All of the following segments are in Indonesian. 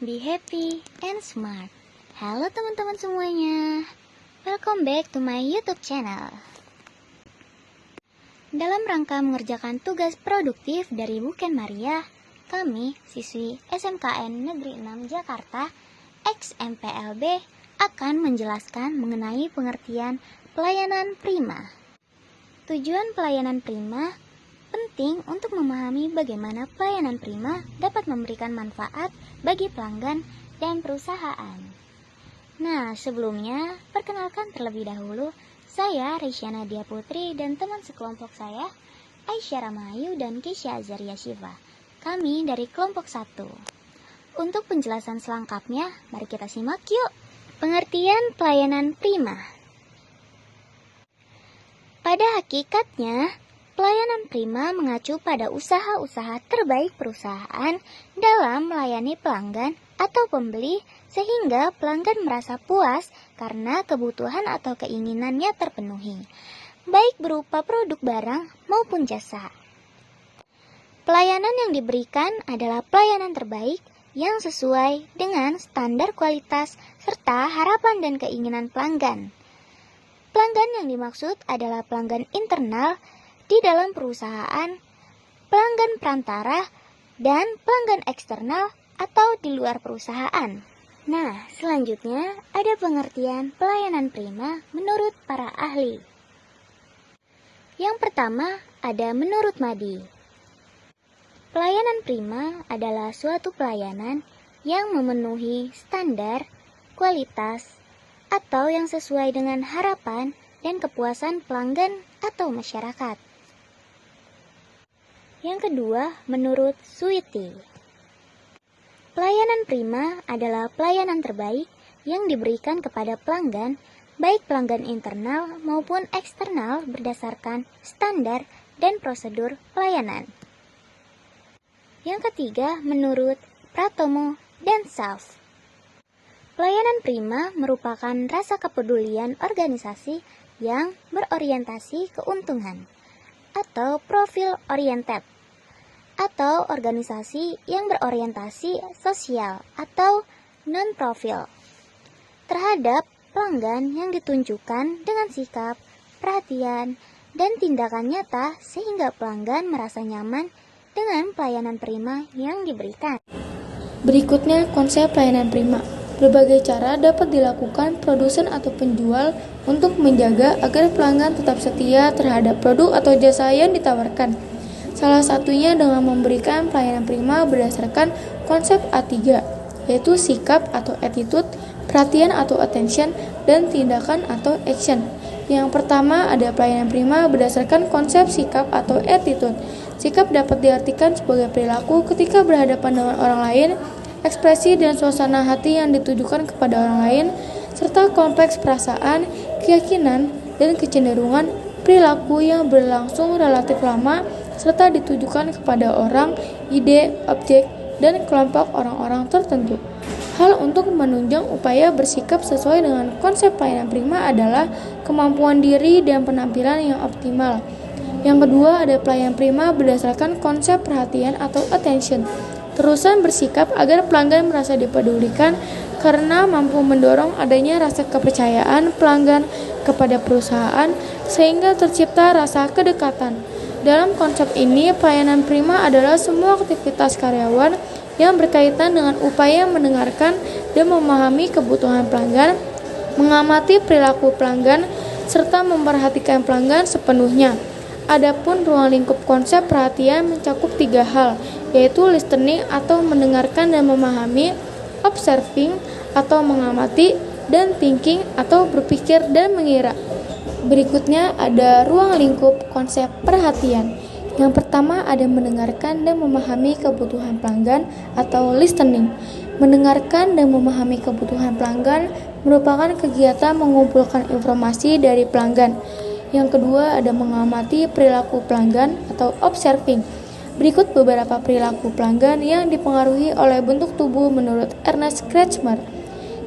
Be happy and smart. Halo teman-teman semuanya. Welcome back to my YouTube channel. Dalam rangka mengerjakan tugas produktif dari Buken Maria, kami, siswi SMKN Negeri 6 Jakarta, ex-MPLB, akan menjelaskan mengenai pengertian pelayanan prima. Tujuan pelayanan prima penting untuk memahami bagaimana pelayanan prima dapat memberikan manfaat bagi pelanggan dan perusahaan. Nah, sebelumnya, perkenalkan terlebih dahulu, saya Raisyana Dia Putri dan teman sekelompok saya, Aisyah Ramayu dan Kisha Azaria Shiva. Kami dari kelompok 1. Untuk penjelasan selengkapnya, mari kita simak yuk. Pengertian pelayanan prima. Pada hakikatnya, pelayanan prima mengacu pada usaha-usaha terbaik perusahaan dalam melayani pelanggan atau pembeli sehingga pelanggan merasa puas karena kebutuhan atau keinginannya terpenuhi, baik berupa produk barang maupun jasa. Pelayanan yang diberikan adalah pelayanan terbaik yang sesuai dengan standar kualitas serta harapan dan keinginan pelanggan. Pelanggan yang dimaksud adalah pelanggan internal di dalam perusahaan, pelanggan perantara, dan pelanggan eksternal atau di luar perusahaan. Nah, selanjutnya ada pengertian pelayanan prima menurut para ahli. Yang pertama ada menurut Madi. Pelayanan prima adalah suatu pelayanan yang memenuhi standar, kualitas, atau yang sesuai dengan harapan dan kepuasan pelanggan atau masyarakat. Yang kedua, menurut Suiti. Pelayanan prima adalah pelayanan terbaik yang diberikan kepada pelanggan, baik pelanggan internal maupun eksternal berdasarkan standar dan prosedur pelayanan. Yang ketiga, menurut Pratomo dan Salf. Pelayanan prima merupakan rasa kepedulian organisasi yang berorientasi keuntungan atau profil oriented, atau organisasi yang berorientasi sosial atau non-profil terhadap pelanggan yang ditunjukkan dengan sikap, perhatian, dan tindakan nyata sehingga pelanggan merasa nyaman dengan pelayanan prima yang diberikan. Berikutnya konsep pelayanan prima. Berbagai cara dapat dilakukan produsen atau penjual untuk menjaga agar pelanggan tetap setia terhadap produk atau jasa yang ditawarkan. Salah satunya dengan memberikan pelayanan prima berdasarkan konsep A3, yaitu sikap atau attitude, perhatian atau attention, dan tindakan atau action. Yang pertama ada pelayanan prima berdasarkan konsep sikap atau attitude. Sikap dapat diartikan sebagai perilaku ketika berhadapan dengan orang lain, ekspresi dan suasana hati yang ditujukan kepada orang lain, serta kompleks perasaan, keyakinan, dan kecenderungan perilaku yang berlangsung relatif lama serta ditujukan kepada orang, ide, objek, dan kelompok orang-orang tertentu. Hal untuk menunjang upaya bersikap sesuai dengan konsep pelayanan prima adalah kemampuan diri dan penampilan yang optimal. Yang kedua ada pelayanan prima berdasarkan konsep perhatian atau attention. Terusan bersikap agar pelanggan merasa dipedulikan karena mampu mendorong adanya rasa kepercayaan pelanggan kepada perusahaan sehingga tercipta rasa kedekatan. Dalam konsep ini, pelayanan prima adalah semua aktivitas karyawan yang berkaitan dengan upaya mendengarkan dan memahami kebutuhan pelanggan, mengamati perilaku pelanggan, serta memperhatikan pelanggan sepenuhnya. Adapun ruang lingkup konsep perhatian mencakup 3 hal, yaitu listening atau mendengarkan dan memahami, observing atau mengamati, dan thinking atau berpikir dan mengira. Berikutnya ada ruang lingkup konsep perhatian. Yang pertama ada mendengarkan dan memahami kebutuhan pelanggan atau listening. Mendengarkan dan memahami kebutuhan pelanggan merupakan kegiatan mengumpulkan informasi dari pelanggan. Yang kedua ada mengamati perilaku pelanggan atau observing. Berikut beberapa perilaku pelanggan yang dipengaruhi oleh bentuk tubuh menurut Ernest Kretschmer.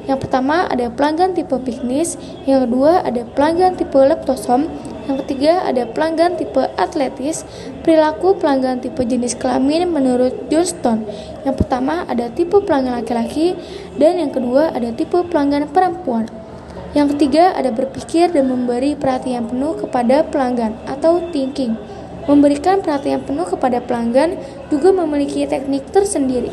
Yang pertama ada pelanggan tipe piknis, yang kedua ada pelanggan tipe leptosom, yang ketiga ada pelanggan tipe atletis. Perilaku pelanggan tipe jenis kelamin menurut Johnston. Yang pertama ada tipe pelanggan laki-laki dan yang kedua ada tipe pelanggan perempuan. Yang ketiga ada berpikir dan memberi perhatian penuh kepada pelanggan atau thinking. Memberikan perhatian penuh kepada pelanggan juga memiliki teknik tersendiri.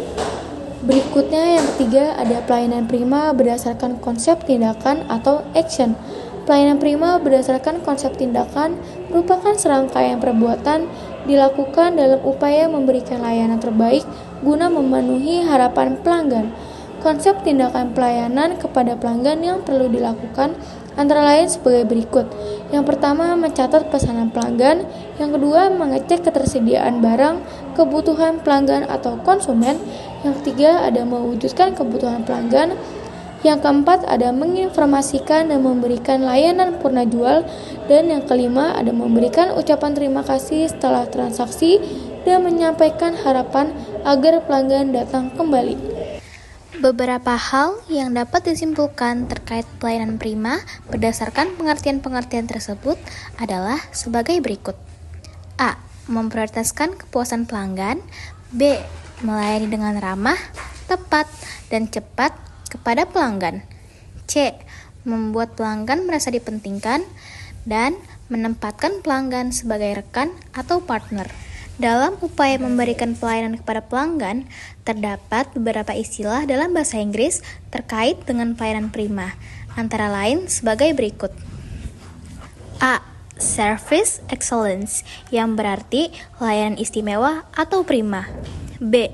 Berikutnya yang ketiga ada pelayanan prima berdasarkan konsep tindakan atau action. Pelayanan prima berdasarkan konsep tindakan merupakan serangkaian perbuatan dilakukan dalam upaya memberikan layanan terbaik guna memenuhi harapan pelanggan. Konsep tindakan pelayanan kepada pelanggan yang perlu dilakukan antara lain sebagai berikut. Yang pertama, mencatat pesanan pelanggan. Yang kedua, mengecek ketersediaan barang, kebutuhan pelanggan atau konsumen. Yang ketiga, ada mewujudkan kebutuhan pelanggan. Yang keempat, ada menginformasikan dan memberikan layanan purna jual. Dan yang kelima, ada memberikan ucapan terima kasih setelah transaksi dan menyampaikan harapan agar pelanggan datang kembali. Beberapa hal yang dapat disimpulkan terkait pelayanan prima berdasarkan pengertian-pengertian tersebut adalah sebagai berikut. A. Memprioritaskan kepuasan pelanggan. B. Melayani dengan ramah, tepat, dan cepat kepada pelanggan. C. Membuat pelanggan merasa dipentingkan dan menempatkan pelanggan sebagai rekan atau partner. Dalam upaya memberikan pelayanan kepada pelanggan, terdapat beberapa istilah dalam bahasa Inggris terkait dengan pelayanan prima, antara lain sebagai berikut. A. Service excellence, yang berarti layanan istimewa atau prima. B.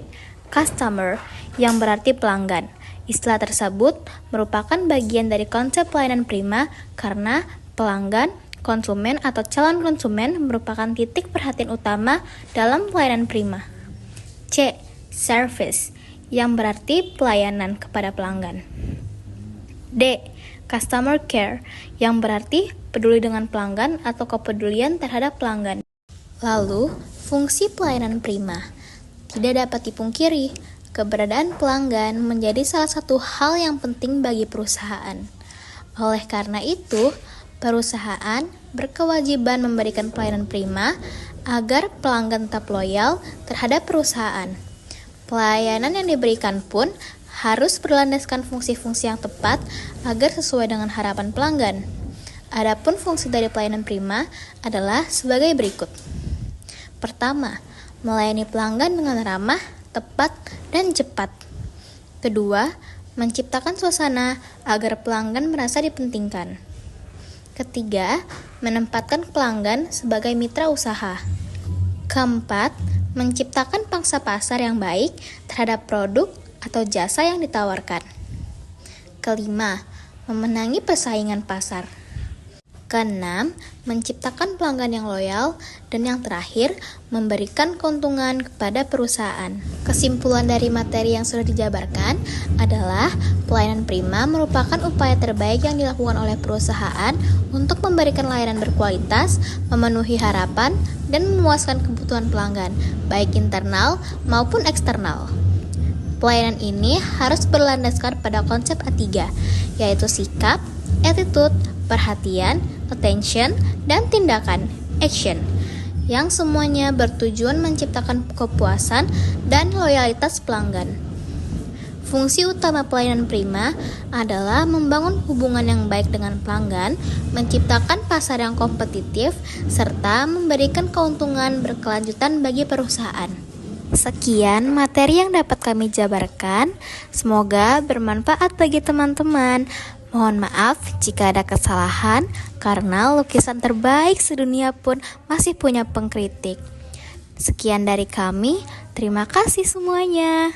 Customer, yang berarti pelanggan. Istilah tersebut merupakan bagian dari konsep pelayanan prima karena pelanggan, konsumen atau calon konsumen merupakan titik perhatian utama dalam pelayanan prima. C. Service, yang berarti pelayanan kepada pelanggan. D. Customer care, yang berarti peduli dengan pelanggan atau kepedulian terhadap pelanggan. Lalu, fungsi pelayanan prima. Tidak dapat dipungkiri, keberadaan pelanggan menjadi salah satu hal yang penting bagi perusahaan. Oleh karena itu, perusahaan berkewajiban memberikan pelayanan prima agar pelanggan tetap loyal terhadap perusahaan. Pelayanan yang diberikan pun harus berlandaskan fungsi-fungsi yang tepat agar sesuai dengan harapan pelanggan. Adapun fungsi dari pelayanan prima adalah sebagai berikut. Pertama, melayani pelanggan dengan ramah, tepat, dan cepat. Kedua, menciptakan suasana agar pelanggan merasa dipentingkan. Ketiga, menempatkan pelanggan sebagai mitra usaha. Keempat, menciptakan pangsa pasar yang baik terhadap produk atau jasa yang ditawarkan. Kelima, memenangi persaingan pasar. Keenam, menciptakan pelanggan yang loyal. Dan yang terakhir, memberikan keuntungan kepada perusahaan. Kesimpulan dari materi yang sudah dijabarkan adalah pelayanan prima merupakan upaya terbaik yang dilakukan oleh perusahaan untuk memberikan layanan berkualitas, memenuhi harapan, dan memuaskan kebutuhan pelanggan, baik internal maupun eksternal. Pelayanan ini harus berlandaskan pada konsep A3, yaitu sikap, attitude, perhatian, attention, dan tindakan, action, yang semuanya bertujuan menciptakan kepuasan dan loyalitas pelanggan. Fungsi utama pelayanan prima adalah membangun hubungan yang baik dengan pelanggan, menciptakan pasar yang kompetitif, serta memberikan keuntungan berkelanjutan bagi perusahaan. Sekian materi yang dapat kami jabarkan. Semoga bermanfaat bagi teman-teman. Mohon maaf jika ada kesalahan, karena lukisan terbaik sedunia pun masih punya pengkritik. Sekian dari kami, terima kasih semuanya.